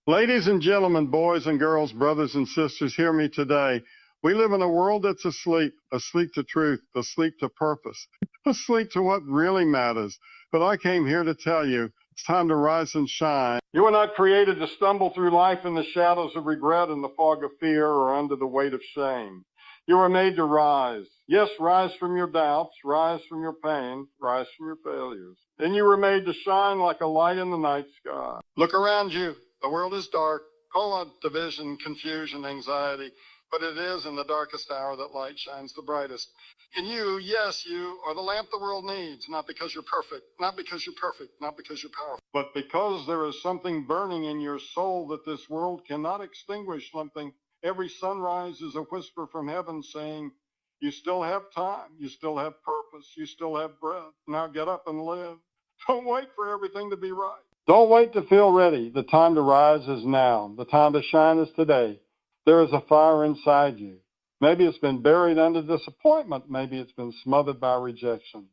Ladies and gentlemen, boys and girls, brothers and sisters, hear me today. We live in a world that's asleep to truth, asleep to purpose, asleep to what really matters. But I came here to tell you, it's time to rise and shine. You were not created to stumble through life in the shadows of regret and the fog of fear or under the weight of shame. You were made to rise. Yes, rise from your doubts, rise from your pain, rise from your failures. Then you were made to shine like a light in the night sky. Look around you. The world is dark, full of division, confusion, anxiety, but it is in the darkest hour that light shines the brightest. And you, yes, you are the lamp the world needs, not because you're perfect, not because you're perfect, not because you're powerful, but because there is something burning in your soul that this world cannot extinguish. Something. Every sunrise is a whisper from heaven saying, you still have time, you still have purpose, you still have breath. Now get up and live. Don't wait for everything to be right. Don't wait to feel ready. The time to rise is now. The time to shine is today. There is a fire inside you. Maybe it's been buried under disappointment. Maybe it's been smothered by rejection.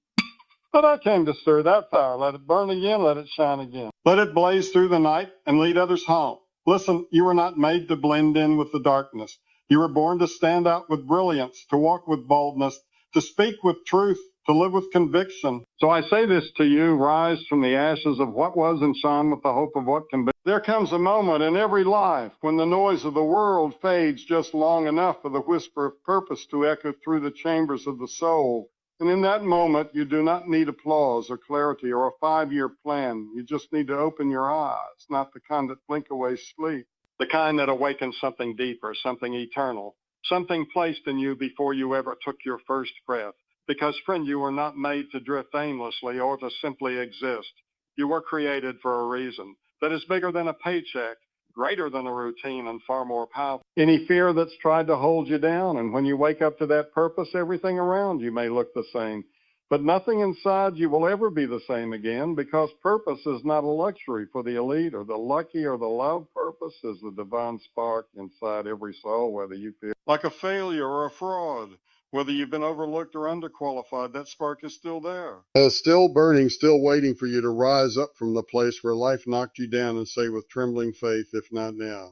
But I came to stir that fire. Let it burn again. Let it shine again. Let it blaze through the night and lead others home. Listen, you were not made to blend in with the darkness. You were born to stand out with brilliance, to walk with boldness, to speak with truth, to live with conviction. So I say this to you, rise from the ashes of what was and shine with the hope of what can be. There comes a moment in every life when the noise of the world fades just long enough for the whisper of purpose to echo through the chambers of the soul. And in that moment, you do not need applause or clarity or a 5-year plan. You just need to open your eyes, not the kind that blink away sleep, the kind that awakens something deeper, something eternal, something placed in you before you ever took your first breath. Because, friend, you were not made to drift aimlessly or to simply exist. You were created for a reason that is bigger than a paycheck, greater than a routine, and far more powerful. Any fear that's tried to hold you down, and when you wake up to that purpose, everything around you may look the same. But nothing inside you will ever be the same again, because purpose is not a luxury for the elite or the lucky or the loved. Purpose is the divine spark inside every soul, whether you feel like a failure or a fraud, whether you've been overlooked or underqualified, that spark is still there. Still burning, still waiting for you to rise up from the place where life knocked you down and say with trembling faith, if not now.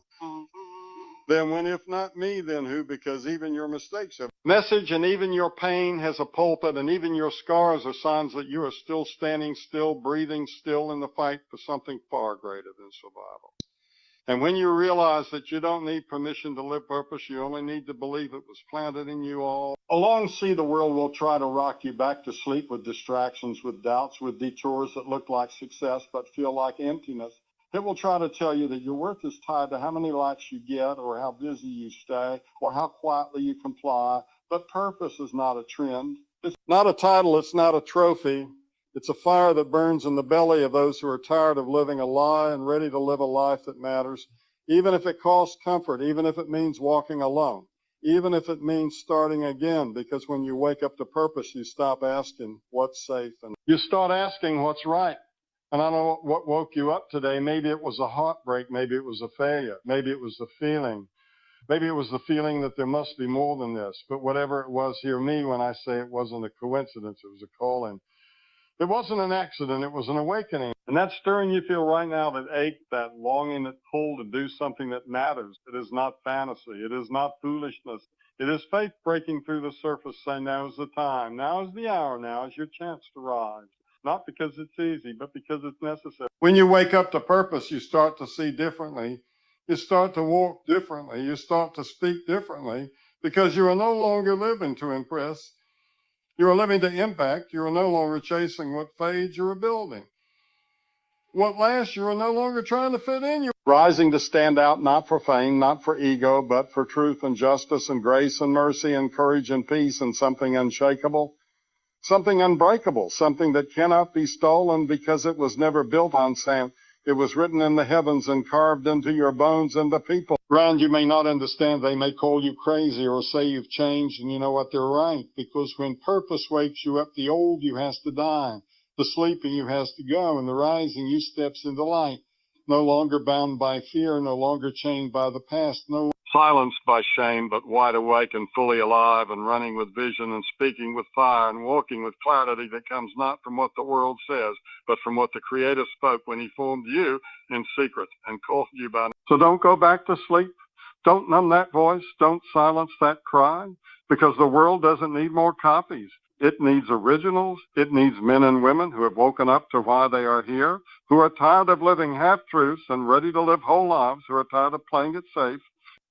Then when if not me, then who? Because even your mistakes have message, and even your pain has a pulpit, and even your scars are signs that you are still standing, still breathing, still in the fight for something far greater than survival. And when you realize that you don't need permission to live purpose, you only need to believe it was planted in you all along. See, the world will try to rock you back to sleep with distractions, with doubts, with detours that look like success but feel like emptiness. It will try to tell you that your worth is tied to how many likes you get or how busy you stay or how quietly you comply. But purpose is not a trend. It's not a title. It's not a trophy. It's a fire that burns in the belly of those who are tired of living a lie and ready to live a life that matters, even if it costs comfort, even if it means walking alone, even if it means starting again, because when you wake up to purpose, you stop asking what's safe and you start asking what's right. And I don't know what woke you up today. Maybe it was a heartbreak. Maybe it was a failure. Maybe it was a feeling. Maybe it was the feeling that there must be more than this. But whatever it was, hear me when I say it wasn't a coincidence. It was a calling. It wasn't an accident, it was an awakening. And that stirring you feel right now, that ache, that longing, that pull to do something that matters. It is not fantasy. It is not foolishness. It is faith breaking through the surface, saying, now is the time. Now is the hour. Now is your chance to rise. Not because it's easy, but because it's necessary. When you wake up to purpose, you start to see differently. You start to walk differently. You start to speak differently, because you are no longer living to impress. You are living to impact. You are no longer chasing what fades. You are building what lasts. You are no longer trying to fit in. You're rising to stand out, not for fame, not for ego, but for truth and justice and grace and mercy and courage and peace and something unshakable, something unbreakable, something that cannot be stolen because it was never built on sand. It was written in the heavens and carved into your bones, and the people around you may not understand. They may call you crazy or say you've changed, and you know what? They're right, because when purpose wakes you up, the old you has to die, the sleeping you has to go, and the rising you steps into light, no longer bound by fear, no longer chained by the past, no silenced by shame, but wide awake and fully alive and running with vision and speaking with fire and walking with clarity that comes not from what the world says, but from what the Creator spoke when He formed you in secret and called you by name. So don't go back to sleep. Don't numb that voice. Don't silence that cry, because the world doesn't need more copies. It needs originals. It needs men and women who have woken up to why they are here, who are tired of living half-truths and ready to live whole lives, who are tired of playing it safe,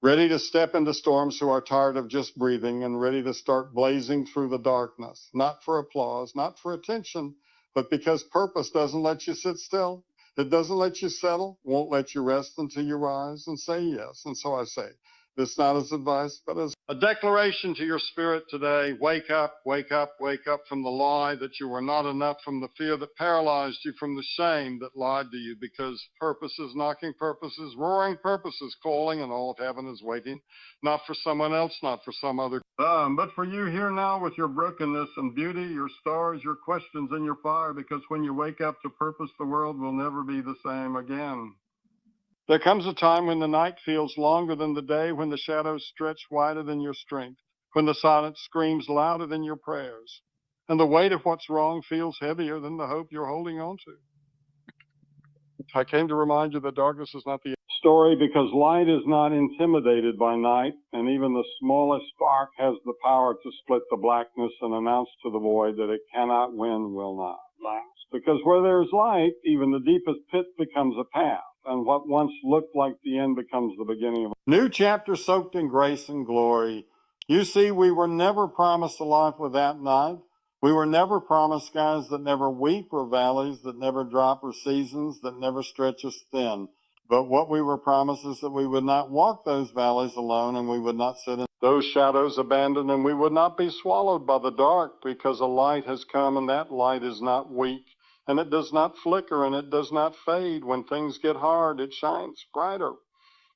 ready to step into storms, who are tired of just breathing, and ready to start blazing through the darkness, not for applause, not for attention, but because purpose doesn't let you sit still. It doesn't let you settle, won't let you rest until you rise and say yes. And so I say, this not as advice, but as a declaration to your spirit today. Wake up, wake up, wake up from the lie that you were not enough, from the fear that paralyzed you, from the shame that lied to you, because purpose is knocking, purpose is roaring, purpose is calling, and all of heaven is waiting, not for someone else, not for some other, but for you here now with your brokenness and beauty, your stars, your questions, and your fire, because when you wake up to purpose, the world will never be the same again. There comes a time when the night feels longer than the day, when the shadows stretch wider than your strength, when the silence screams louder than your prayers, and the weight of what's wrong feels heavier than the hope you're holding on to. I came to remind you that darkness is not the story, because light is not intimidated by night, and even the smallest spark has the power to split the blackness and announce to the void that it cannot win, will not last. Because where there's light, even the deepest pit becomes a path, and what once looked like the end becomes the beginning of a new chapter soaked in grace and glory. You see, we were never promised a life without night. We were never promised skies that never weep, or valleys that never drop, or seasons that never stretch us thin. But what we were promised is that we would not walk those valleys alone, and we would not sit in those shadows abandoned, and we would not be swallowed by the dark, because a light has come, and that light is not weak, and it does not flicker, and it does not fade. When things get hard, it shines brighter.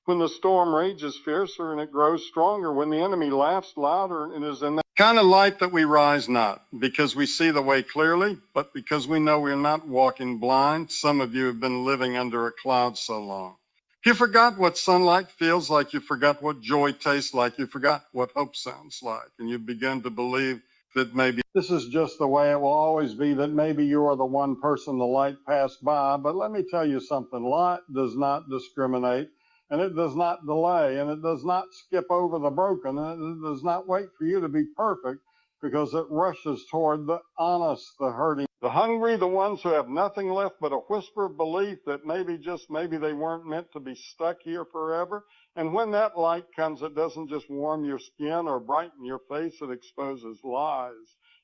When the storm rages fiercer, and it grows stronger. When the enemy laughs louder, it is in that kind of light that we rise, not because we see the way clearly, but because we know we're not walking blind. Some of you have been living under a cloud so long. You forgot what sunlight feels like. You forgot what joy tastes like. You forgot what hope sounds like. And you begin to believe that maybe this is just the way it will always be, that maybe you are the one person the light passed by. But let me tell you something. Light does not discriminate. And it does not delay, and it does not skip over the broken, and it does not wait for you to be perfect, because it rushes toward the honest, the hurting, the hungry, the ones who have nothing left but a whisper of belief that maybe, just maybe, they weren't meant to be stuck here forever. And when that light comes, it doesn't just warm your skin or brighten your face, it exposes lies.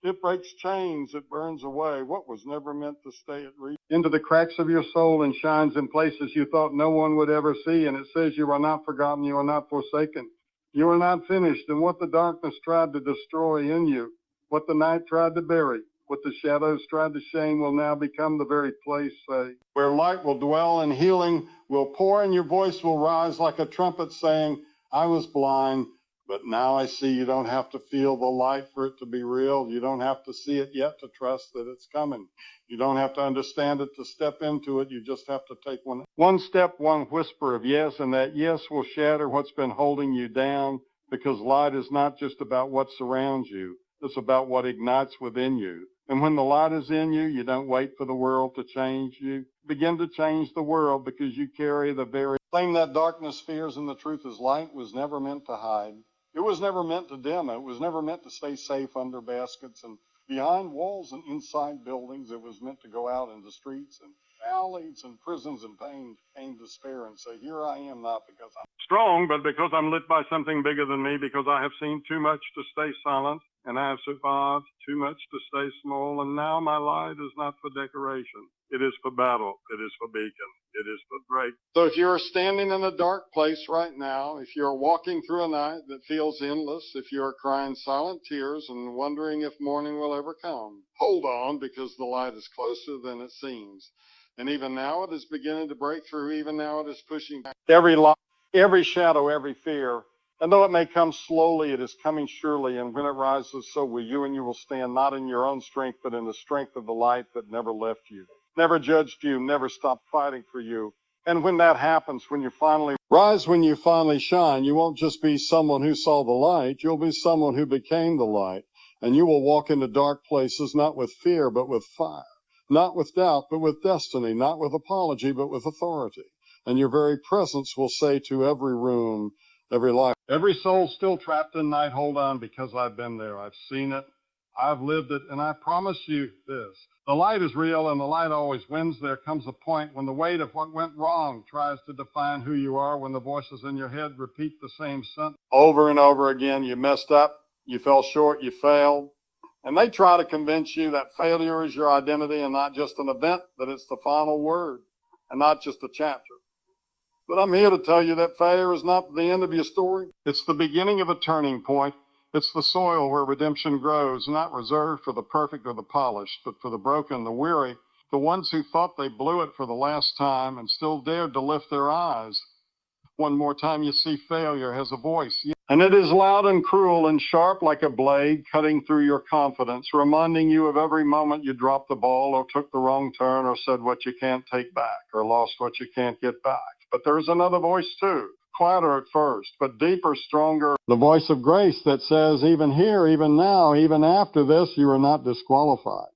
It breaks chains, it burns away what was never meant to stay at rest into the cracks of your soul, and shines in places you thought no one would ever see. And it says you are not forgotten, you are not forsaken, you are not finished. And what the darkness tried to destroy in you, what the night tried to bury, what the shadows tried to shame, will now become the very place, say, where light will dwell and healing will pour, and your voice will rise like a trumpet saying, I was blind, but now I see. You don't have to feel the light for it to be real. You don't have to see it yet to trust that it's coming. You don't have to understand it to step into it. You just have to take one step, one whisper of yes, and that yes will shatter what's been holding you down, because light is not just about what surrounds you. It's about what ignites within you. And when the light is in you, you don't wait for the world to change you. Begin to change the world, because you carry the very thing that darkness fears, and the truth is light was never meant to hide. It was never meant to dim. It was never meant to stay safe under baskets and behind walls and inside buildings. It was meant to go out into streets and alleys and prisons and pain, despair, and say, here I am, not because I'm strong, but because I'm lit by something bigger than me, because I have seen too much to stay silent, and I have survived too much to stay small, and now my light is not for decoration. It is for battle. It is for beacon. It is for break. So if you're standing in a dark place right now, if you're walking through a night that feels endless, if you're crying silent tears and wondering if morning will ever come, hold on, because the light is closer than it seems. And even now it is beginning to break through. Even now it is pushing back every lie, every shadow, every fear. And though it may come slowly, it is coming surely. And when it rises, so will you, and you will stand not in your own strength, but in the strength of the light that never left you, never judged you, never stopped fighting for you. And when that happens, when you finally rise, when you finally shine, you won't just be someone who saw the light. You'll be someone who became the light. And you will walk into dark places, not with fear, but with fire. Not with doubt, but with destiny. Not with apology, but with authority. and your very presence will say to every room, every life, every soul still trapped in night, hold on, because I've been there. I've seen it. I've lived it, and I promise you this. The light is real, and the light always wins. There comes a point when the weight of what went wrong tries to define who you are, when the voices in your head repeat the same sentence over and over again. You messed up, you fell short, you failed. And they try to convince you that failure is your identity and not just an event, that it's the final word and not just a chapter. But I'm here to tell you that failure is not the end of your story. It's the beginning of a turning point. It's the soil where redemption grows, not reserved for the perfect or the polished, but for the broken, the weary, the ones who thought they blew it for the last time and still dared to lift their eyes. One more time, you see, failure has a voice. And it is loud and cruel and sharp like a blade cutting through your confidence, reminding you of every moment you dropped the ball or took the wrong turn or said what you can't take back or lost what you can't get back. But there's another voice too, quieter at first, but deeper, stronger. The voice of grace that says, even here, even now, even after this, you are not disqualified.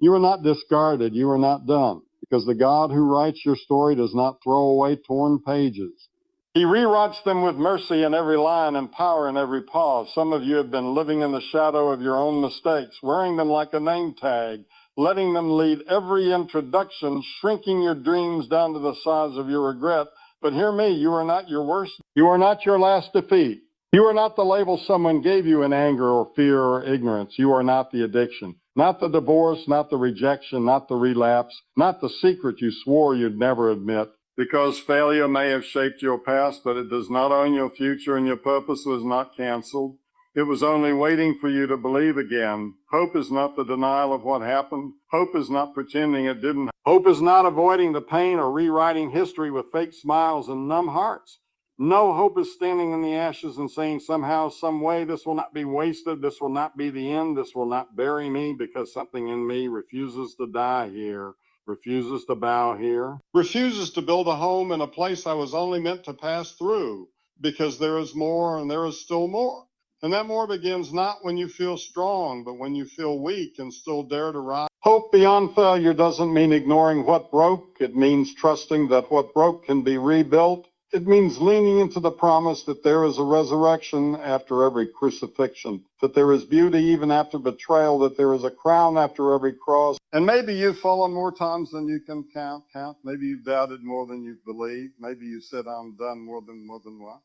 You are not discarded. You are not done. Because the God who writes your story does not throw away torn pages. He rewrites them with mercy in every line and power in every pause. Some of you have been living in the shadow of your own mistakes, wearing them like a name tag, letting them lead every introduction, shrinking your dreams down to the size of your regret. But hear me, you are not your worst. You are not your last defeat. You are not the label someone gave you in anger or fear or ignorance. You are not the addiction, not the divorce, not the rejection, not the relapse, not the secret you swore you'd never admit. Because failure may have shaped your past, but it does not own your future, and your purpose was not canceled. It was only waiting for you to believe again. Hope is not the denial of what happened. Hope is not pretending it didn't. Hope is not avoiding the pain or rewriting history with fake smiles and numb hearts. No, hope is standing in the ashes and saying somehow, some way, this will not be wasted. This will not be the end. This will not bury me, because something in me refuses to die here. Refuses to bow here, refuses to build a home in a place I was only meant to pass through, because there is more and there is still more. And that more begins not when you feel strong, but when you feel weak and still dare to rise. Hope beyond failure doesn't mean ignoring what broke. It means trusting that what broke can be rebuilt. It means leaning into the promise that there is a resurrection after every crucifixion, that there is beauty even after betrayal, that there is a crown after every cross. And maybe you've fallen more times than you can count. Maybe you've doubted more than you've believed. Maybe you said, I'm done more than once.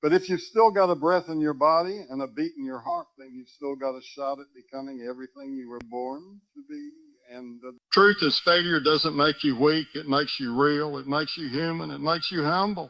But if you've still got a breath in your body and a beat in your heart, then you've still got a shot at becoming everything you were born to be. And the truth is, failure doesn't make you weak. It makes you real. It makes you human. It makes you humble.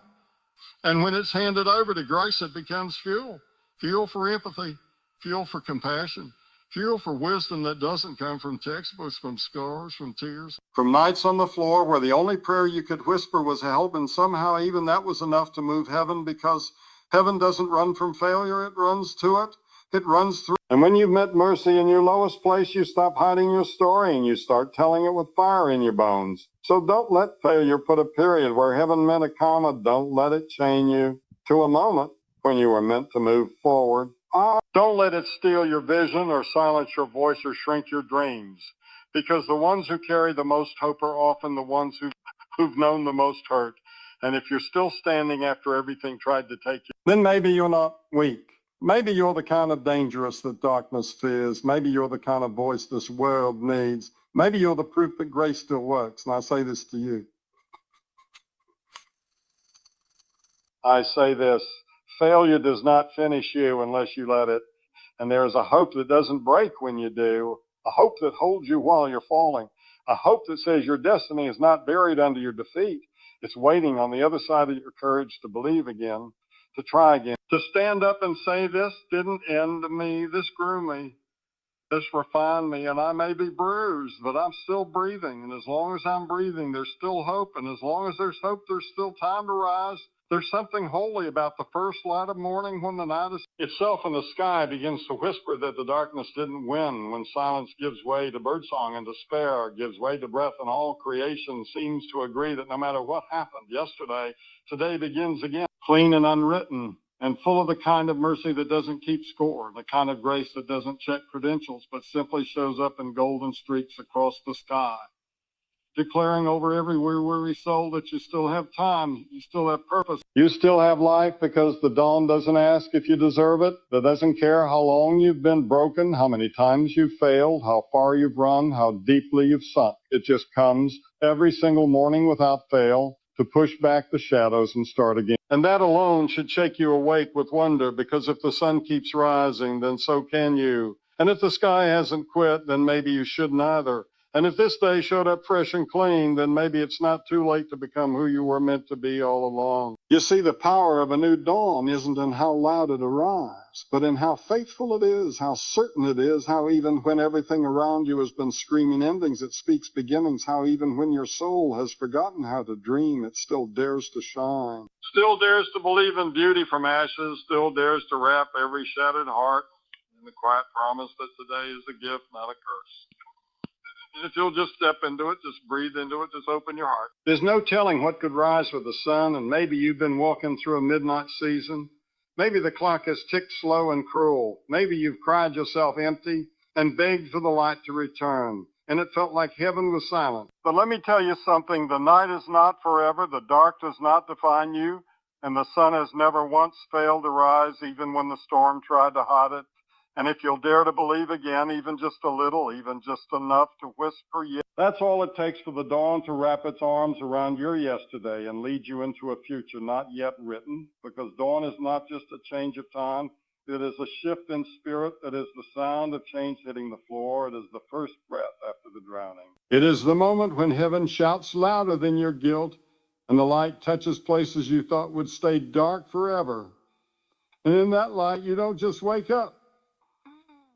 And when it's handed over to grace, it becomes fuel. Fuel for empathy, fuel for compassion, fuel for wisdom that doesn't come from textbooks, from scars, from tears. From nights on the floor where the only prayer you could whisper was help, and somehow even that was enough to move heaven, because heaven doesn't run from failure, it runs to it. It runs through. And when you've met mercy in your lowest place, you stop hiding your story and you start telling it with fire in your bones. So don't let failure put a period where heaven meant a comma. Don't let it chain you to a moment when you were meant to move forward. Don't let it steal your vision or silence your voice or shrink your dreams. Because the ones who carry the most hope are often the ones who've known the most hurt. And if you're still standing after everything tried to take you, then maybe you're not weak. Maybe you're the kind of dangerous that darkness fears. Maybe you're the kind of voice this world needs. Maybe you're the proof that grace still works. And I say this to you. I say this, failure does not finish you unless you let it. And there is a hope that doesn't break when you do, a hope that holds you while you're falling, a hope that says your destiny is not buried under your defeat. It's waiting on the other side of your courage to believe again, to try again, to stand up and say, this didn't end me, this grew me, this refined me, and I may be bruised, but I'm still breathing. And as long as I'm breathing, there's still hope. And as long as there's hope, there's still time to rise. There's something holy about the first light of morning when the night is itself in the sky begins to whisper that the darkness didn't win, when silence gives way to birdsong and despair gives way to breath, and all creation seems to agree that no matter what happened yesterday, today begins again, clean and unwritten, and full of the kind of mercy that doesn't keep score, the kind of grace that doesn't check credentials, but simply shows up in golden streaks across the sky. declaring over every weary soul that you still have time, you still have purpose. You still have life because the dawn doesn't ask if you deserve it. It doesn't care how long you've been broken, how many times you've failed, how far you've run, how deeply you've sunk. It just comes every single morning without fail to push back the shadows and start again. And that alone should shake you awake with wonder, because if the sun keeps rising, then so can you. And if the sky hasn't quit, then maybe you shouldn't either. And if this day showed up fresh and clean, then maybe it's not too late to become who you were meant to be all along. You see, the power of a new dawn isn't in how loud it arrives, but in how faithful it is, how certain it is, how even when everything around you has been screaming endings, it speaks beginnings, how even when your soul has forgotten how to dream, it still dares to shine. Still dares to believe in beauty from ashes, still dares to wrap every shattered heart in the quiet promise that today is a gift, not a curse. If you'll just step into it, just breathe into it, just open your heart. There's no telling what could rise with the sun, and maybe you've been walking through a midnight season. Maybe the clock has ticked slow and cruel. Maybe you've cried yourself empty and begged for the light to return, and it felt like heaven was silent. But let me tell you something, the night is not forever, the dark does not define you, and the sun has never once failed to rise, even when the storm tried to hide it. And if you'll dare to believe again, even just a little, even just enough to whisper yes, that's all it takes for the dawn to wrap its arms around your yesterday and lead you into a future not yet written, because dawn is not just a change of time. It is a shift in spirit. It is the sound of change hitting the floor. It is the first breath after the drowning. It is the moment when heaven shouts louder than your guilt and the light touches places you thought would stay dark forever. And in that light, you don't just wake up.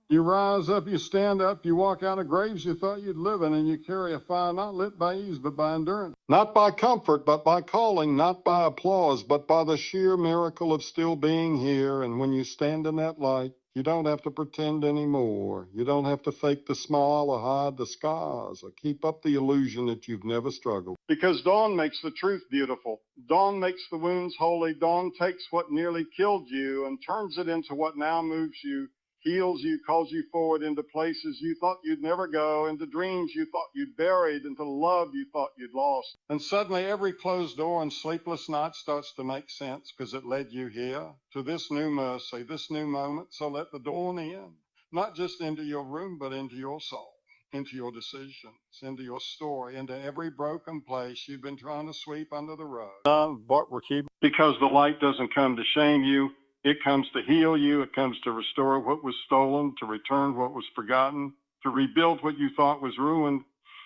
You rise up, you stand up, you walk out of graves you thought you'd live in, and you carry a fire not lit by ease, but by endurance. Not by comfort, but by calling, not by applause, but by the sheer miracle of still being here. And when you stand in that light, you don't have to pretend anymore. You don't have to fake the smile or hide the scars or keep up the illusion that you've never struggled. Because dawn makes the truth beautiful. Dawn makes the wounds holy. Dawn takes what nearly killed you and turns it into what now moves you, heals you, calls you forward into places you thought you'd never go, into dreams you thought you'd buried, into love you thought you'd lost. And suddenly every closed door and sleepless night starts to make sense, because it led you here to this new mercy, this new moment. So let the dawn in, not just into your room, but into your soul, into your decisions, into your story, into every broken place you've been trying to sweep under the rug. Because the light doesn't come to shame you. It comes to heal you. It comes to restore what was stolen, to return what was forgotten, to rebuild what you thought was ruined.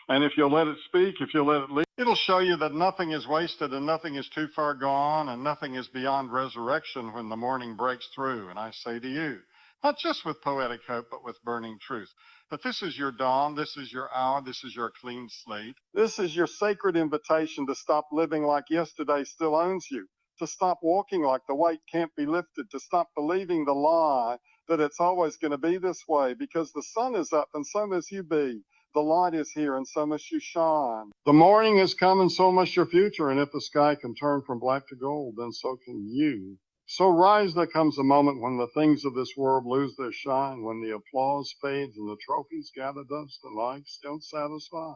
And if you'll let it speak, if you'll let it lead, it'll show you that nothing is wasted and nothing is too far gone and nothing is beyond resurrection when the morning breaks through. And I say to you, not just with poetic hope, but with burning truth, that this is your dawn, this is your hour, this is your clean slate. This is your sacred invitation to stop living like yesterday still owns you, to stop walking like the weight can't be lifted, to stop believing the lie that it's always going to be this way, because the sun is up and so must you be. The light is here and so must you shine. The morning has come and so must your future, and if the sky can turn from black to gold, then so can you. So rise, there comes a moment when the things of this world lose their shine, when the applause fades and the trophies gather dust and lives don't satisfy.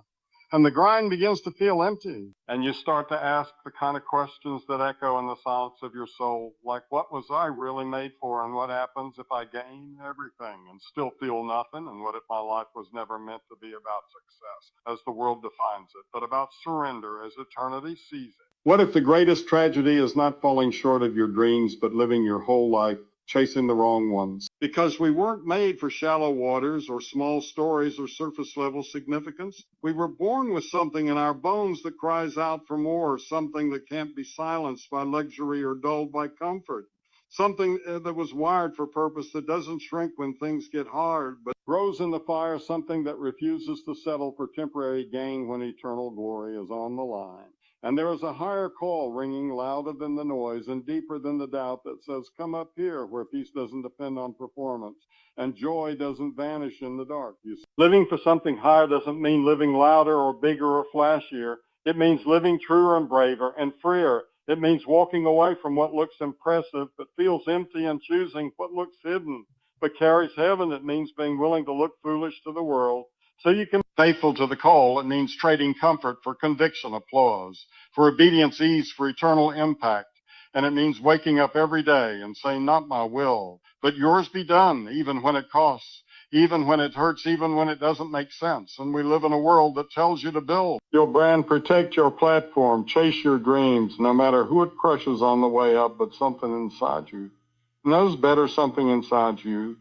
And the grind begins to feel empty, and you start to ask the kind of questions that echo in the silence of your soul, like, what was I really made for, and what happens if I gain everything and still feel nothing, and what if my life was never meant to be about success, as the world defines it, but about surrender as eternity sees it? What if the greatest tragedy is not falling short of your dreams, but living your whole life chasing the wrong ones? Because we weren't made for shallow waters or small stories or surface level significance. We were born with something in our bones that cries out for more, something that can't be silenced by luxury or dulled by comfort. Something that was wired for purpose, that doesn't shrink when things get hard, but grows in the fire, something that refuses to settle for temporary gain when eternal glory is on the line. And there is a higher call ringing louder than the noise and deeper than the doubt that says, come up here where peace doesn't depend on performance and joy doesn't vanish in the dark. Living for something higher doesn't mean living louder or bigger or flashier. It means living truer and braver and freer. It means walking away from what looks impressive but feels empty and choosing what looks hidden but carries heaven. It means being willing to look foolish to the world, So you can be faithful to the call. It means trading comfort for conviction, applause, for obedience, ease, for eternal impact. And it means waking up every day and saying, not my will, but yours be done, even when it costs, even when it hurts, even when it doesn't make sense. And we live in a world that tells you to build your brand, protect your platform, chase your dreams, no matter who it crushes on the way up, but something inside you knows better. Something inside you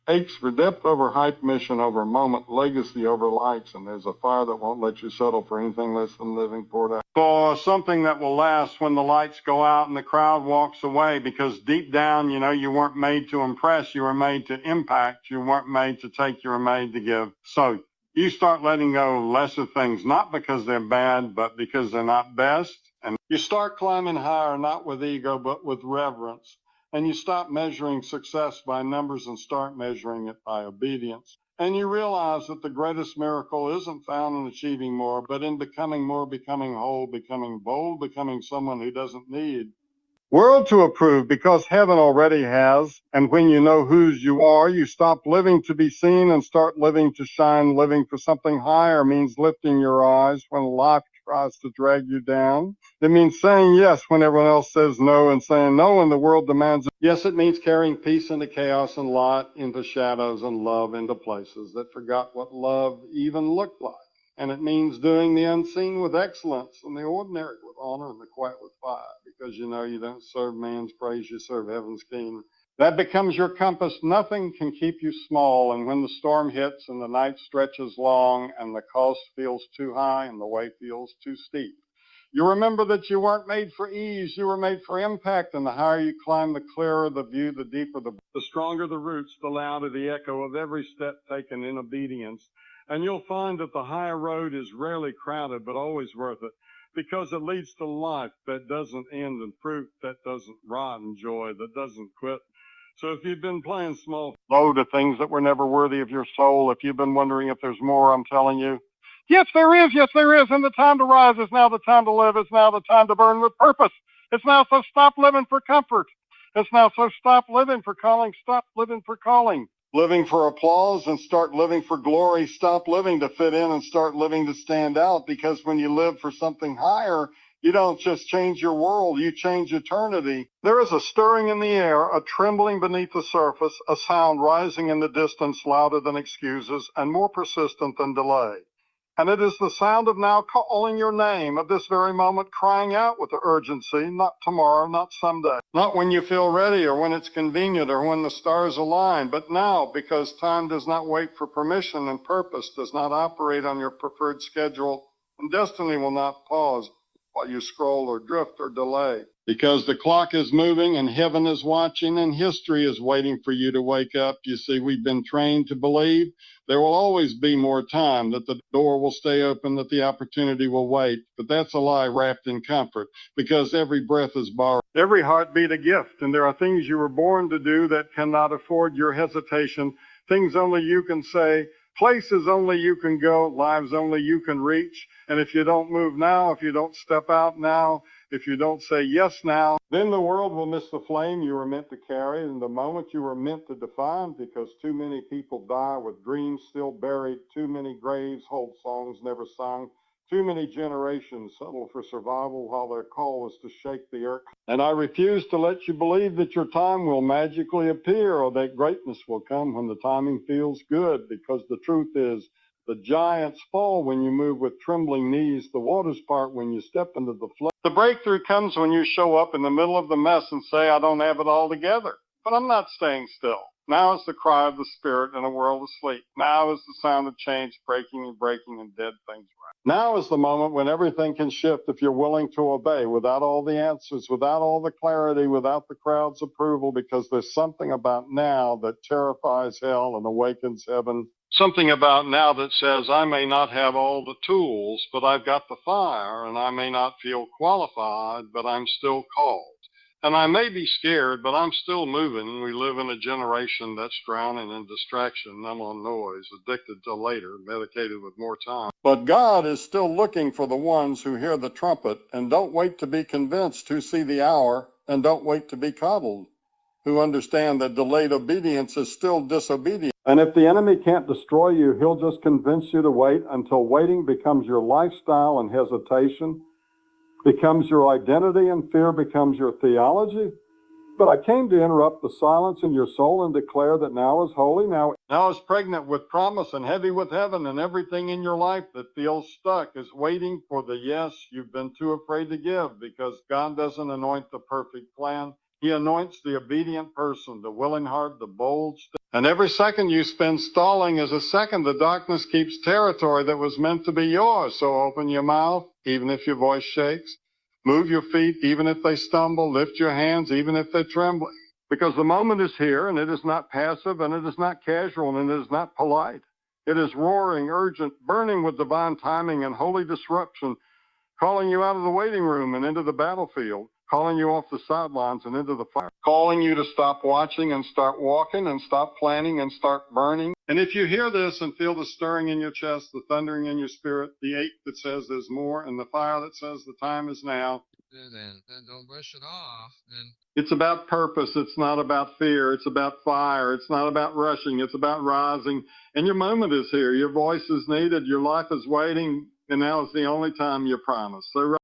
aches for depth over height, mission over moment, legacy over likes, and there's a fire that won't let you settle for anything less than living poured out. For something that will last when the lights go out and the crowd walks away, because deep down, you know, you weren't made to impress, you were made to impact, you weren't made to take, you were made to give. So you start letting go lesser things, not because they're bad, but because they're not best. And you start climbing higher, not with ego, but with reverence. And you stop measuring success by numbers and start measuring it by obedience. And you realize that the greatest miracle isn't found in achieving more, but in becoming more, becoming whole, becoming bold, becoming someone who doesn't need world to approve, because heaven already has. And when you know whose you are, you stop living to be seen and start living to shine. Living for something higher means lifting your eyes when life tries to drag you down. It means saying yes when everyone else says no, and saying no when the world demands it. Yes, it means carrying peace into chaos and light into shadows and love into places that forgot what love even looked like. And it means doing the unseen with excellence and the ordinary with honor and the quiet with fire, because you know you don't serve man's praise, you serve heaven's king. That becomes your compass. Nothing can keep you small. And when the storm hits and the night stretches long and the cost feels too high and the way feels too steep, you remember that you weren't made for ease, you were made for impact. And the higher you climb, the clearer the view, the deeper the stronger the roots, the louder the echo of every step taken in obedience. And you'll find that the higher road is rarely crowded, but always worth it, because it leads to life that doesn't end in fruit, that doesn't rot in joy, that doesn't quit. So if you've been playing small, low to things that were never worthy of your soul, if you've been wondering if there's more, I'm telling you, yes, there is. Yes, there is. And the time to rise is now. The time to live is now. The time to burn with purpose. It's now. So stop living for comfort. It's now. So stop living for calling. Stop living for calling. Living for applause and start living for glory. Stop living to fit in and start living to stand out, because when you live for something higher, you don't just change your world, you change eternity. There is a stirring in the air, a trembling beneath the surface, a sound rising in the distance louder than excuses and more persistent than delay. And it is the sound of now calling your name, of this very moment crying out with the urgency, not tomorrow, not someday, not when you feel ready or when it's convenient or when the stars align, but now, because time does not wait for permission and purpose does not operate on your preferred schedule, and destiny will not pause while you scroll or drift or delay. Because the clock is moving and heaven is watching and history is waiting for you to wake up. You see, we've been trained to believe there will always be more time, that the door will stay open, that the opportunity will wait. But that's a lie wrapped in comfort, because every breath is borrowed, every heartbeat a gift, and there are things you were born to do that cannot afford your hesitation, things only you can say, places only you can go, lives only you can reach. And if you don't move now, if you don't step out now, if you don't say yes now, then the world will miss the flame you were meant to carry and the moment you were meant to define, because too many people die with dreams still buried, too many graves hold songs never sung, too many generations settle for survival while their call was to shake the earth. And I refuse to let you believe that your time will magically appear or that greatness will come when the timing feels good, because the truth is, the giants fall when you move with trembling knees. The waters part when you step into the flood. The breakthrough comes when you show up in the middle of the mess and say, I don't have it all together, but I'm not staying still. Now is the cry of the spirit in a world asleep. Now is the sound of change breaking and breaking and dead things right. Now is the moment when everything can shift if you're willing to obey, without all the answers, without all the clarity, without the crowd's approval, because there's something about now that terrifies hell and awakens heaven. Something about now that says, I may not have all the tools, but I've got the fire, and I may not feel qualified, but I'm still called. And I may be scared, but I'm still moving. We live in a generation that's drowning in distraction, numb on noise, addicted to later, medicated with more time. But God is still looking for the ones who hear the trumpet and don't wait to be convinced, who see the hour and don't wait to be coddled, who understand that delayed obedience is still disobedience. And if the enemy can't destroy you, he'll just convince you to wait until waiting becomes your lifestyle and hesitation becomes your identity and fear becomes your theology. But I came to interrupt the silence in your soul and declare that now is holy, now is pregnant with promise and heavy with heaven, and everything in your life that feels stuck is waiting for the yes you've been too afraid to give, because God doesn't anoint the perfect plan. He anoints the obedient person, the willing heart, the bold step. And every second you spend stalling is a second the darkness keeps territory that was meant to be yours. So open your mouth, even if your voice shakes. Move your feet, even if they stumble. Lift your hands, even if they're trembling. Because the moment is here, and it is not passive, and it is not casual, and it is not polite. It is roaring, urgent, burning with divine timing and holy disruption, calling you out of the waiting room and into the battlefield, calling you off the sidelines and into the fire, calling you to stop watching and start walking and stop planning and start burning. And if you hear this and feel the stirring in your chest, the thundering in your spirit, the ache that says there's more, and the fire that says the time is now, Then don't brush it off. Then it's about purpose. It's not about fear. It's about fire. It's not about rushing. It's about rising. And your moment is here. Your voice is needed. Your life is waiting. And now is the only time you're promised. So